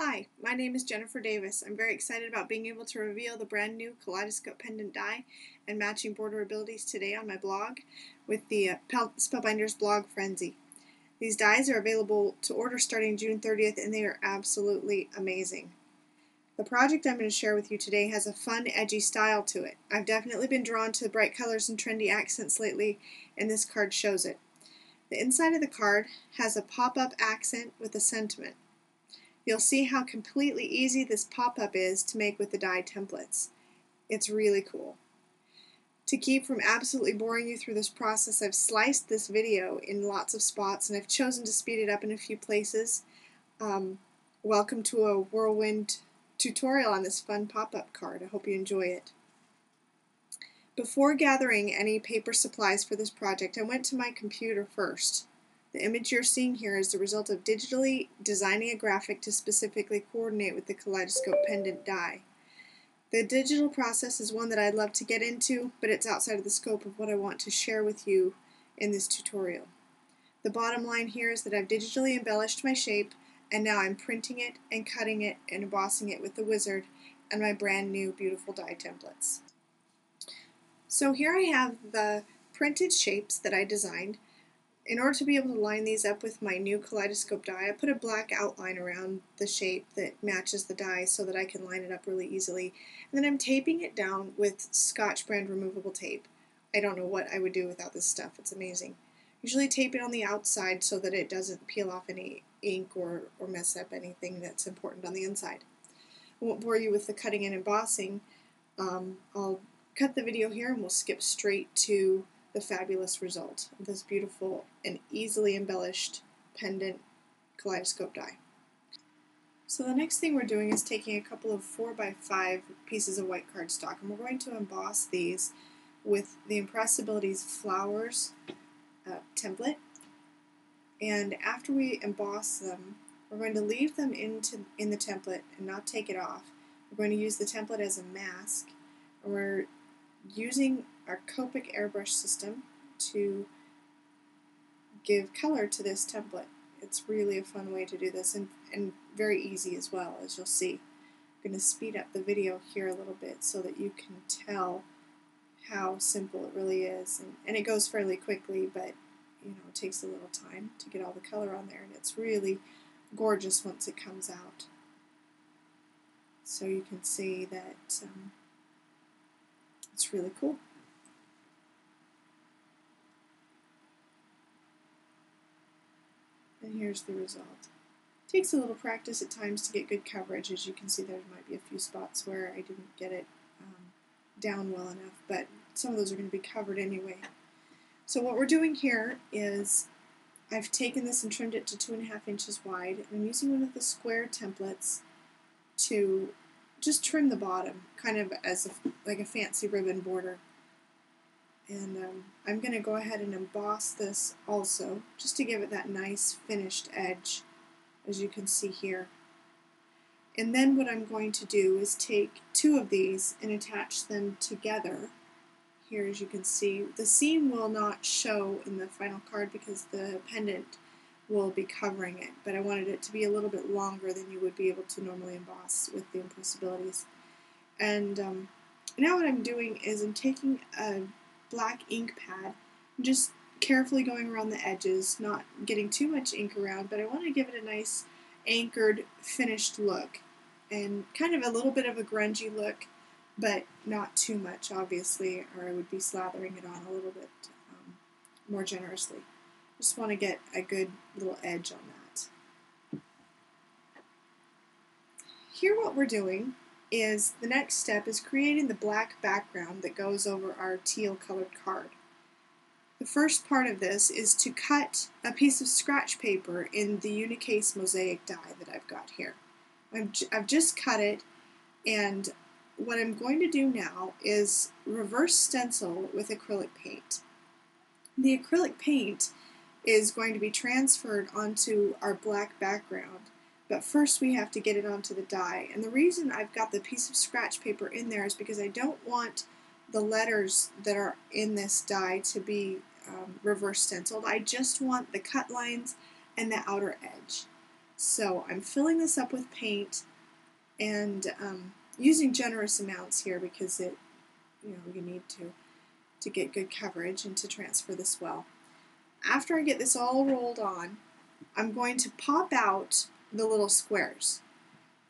Hi, my name is Jennifer Davis. I'm very excited about being able to reveal the brand new Kaleidoscope pendant die and matching border abilities today on my blog with the Spellbinders blog Frenzy. These dies are available to order starting June 30th and they are absolutely amazing. The project I'm going to share with you today has a fun, edgy style to it. I've definitely been drawn to bright colors and trendy accents lately, and this card shows it. The inside of the card has a pop-up accent with a sentiment. You'll see how completely easy this pop-up is to make with the die templates. It's really cool. To keep from absolutely boring you through this process, I've sliced this video in lots of spots and I've chosen to speed it up in a few places. Welcome to a whirlwind tutorial on this fun pop-up card. I hope you enjoy it. Before gathering any paper supplies for this project, I went to my computer first. The image you're seeing here is the result of digitally designing a graphic to specifically coordinate with the Kaleidoscope pendant die. The digital process is one that I'd love to get into, but it's outside of the scope of what I want to share with you in this tutorial. The bottom line here is that I've digitally embellished my shape, and now I'm printing it and cutting it and embossing it with the Wizard and my brand new beautiful die templates. So here I have the printed shapes that I designed. In order to be able to line these up with my new Kaleidoscope die, I put a black outline around the shape that matches the die so that I can line it up really easily. And then I'm taping it down with Scotch brand removable tape. I don't know what I would do without this stuff. It's amazing. Usually tape it on the outside so that it doesn't peel off any ink or mess up anything that's important on the inside. I won't bore you with the cutting and embossing. I'll cut the video here and we'll skip straight to the fabulous result of this beautiful and easily embellished pendant Kaleidoscope die. So the next thing we're doing is taking a couple of 4x5 pieces of white cardstock and we're going to emboss these with the Impressibilities Flowers template. And after we emboss them, we're going to leave them in the template and not take it off. We're going to use the template as a mask. And we're using our Copic airbrush system to give color to this template. It's really a fun way to do this and very easy as well, as you'll see. I'm going to speed up the video here a little bit so that you can tell how simple it really is. And it goes fairly quickly, but you know, it takes a little time to get all the color on there, and it's really gorgeous once it comes out. So you can see that it's really cool. And here's the result. It takes a little practice at times to get good coverage. As you can see, there might be a few spots where I didn't get it down well enough, but some of those are going to be covered anyway. So what we're doing here is I've taken this and trimmed it to 2.5 inches wide. I'm using one of the square templates to just trim the bottom, kind of as like a fancy ribbon border. And I'm going to go ahead and emboss this also, just to give it that nice finished edge, as you can see here. And then what I'm going to do is take two of these and attach them together. Here, as you can see, the seam will not show in the final card because the pendant will be covering it, but I wanted it to be a little bit longer than you would be able to normally emboss with the Impressibilities. And now what I'm doing is I'm taking a black ink pad and just carefully going around the edges, not getting too much ink around, but I want to give it a nice anchored, finished look, and kind of a little bit of a grungy look, but not too much, obviously, or I would be slathering it on a little bit more generously. Just want to get a good little edge on that. Here what we're doing is the next step is creating the black background that goes over our teal colored card. The first part of this is to cut a piece of scratch paper in the Unicase mosaic die that I've got here. I've just cut it, and what I'm going to do now is reverse stencil with acrylic paint. The acrylic paint is going to be transferred onto our black background, but first we have to get it onto the die. And the reason I've got the piece of scratch paper in there is because I don't want the letters that are in this die to be reverse stenciled. I just want the cut lines and the outer edge. So I'm filling this up with paint and using generous amounts here because you need to get good coverage and to transfer this well. After I get this all rolled on, I'm going to pop out the little squares.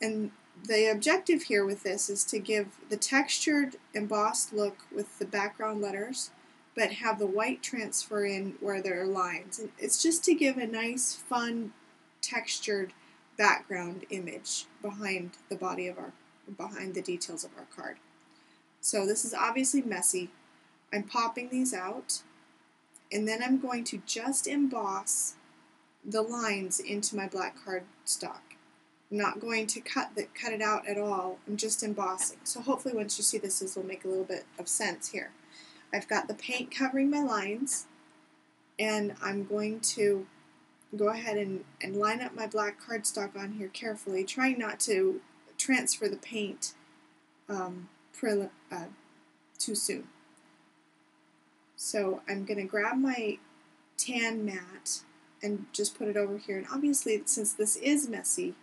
And the objective here with this is to give the textured embossed look with the background letters, but have the white transfer in where there are lines. And it's just to give a nice, fun, textured background image behind the behind the details of our card. So this is obviously messy. I'm popping these out, and then I'm going to just emboss the lines into my black cardstock. I'm not going to cut it out at all. I'm just embossing. So hopefully once you see this will make a little bit of sense here. I've got the paint covering my lines, and I'm going to go ahead and line up my black cardstock on here carefully, trying not to transfer the paint too soon. So I'm going to grab my tan mat and just put it over here. And obviously, since this is messy,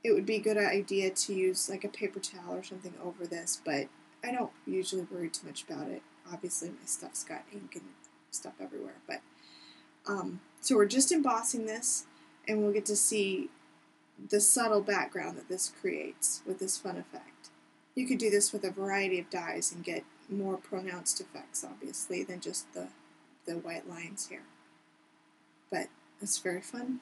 it would be a good idea to use like a paper towel or something over this, but I don't usually worry too much about it. Obviously, my stuff's got ink and stuff everywhere, but so we're just embossing this, and we'll get to see the subtle background that this creates with this fun effect. You could do this with a variety of dyes and get more pronounced effects, obviously, than just the white lines here. But it's very fun.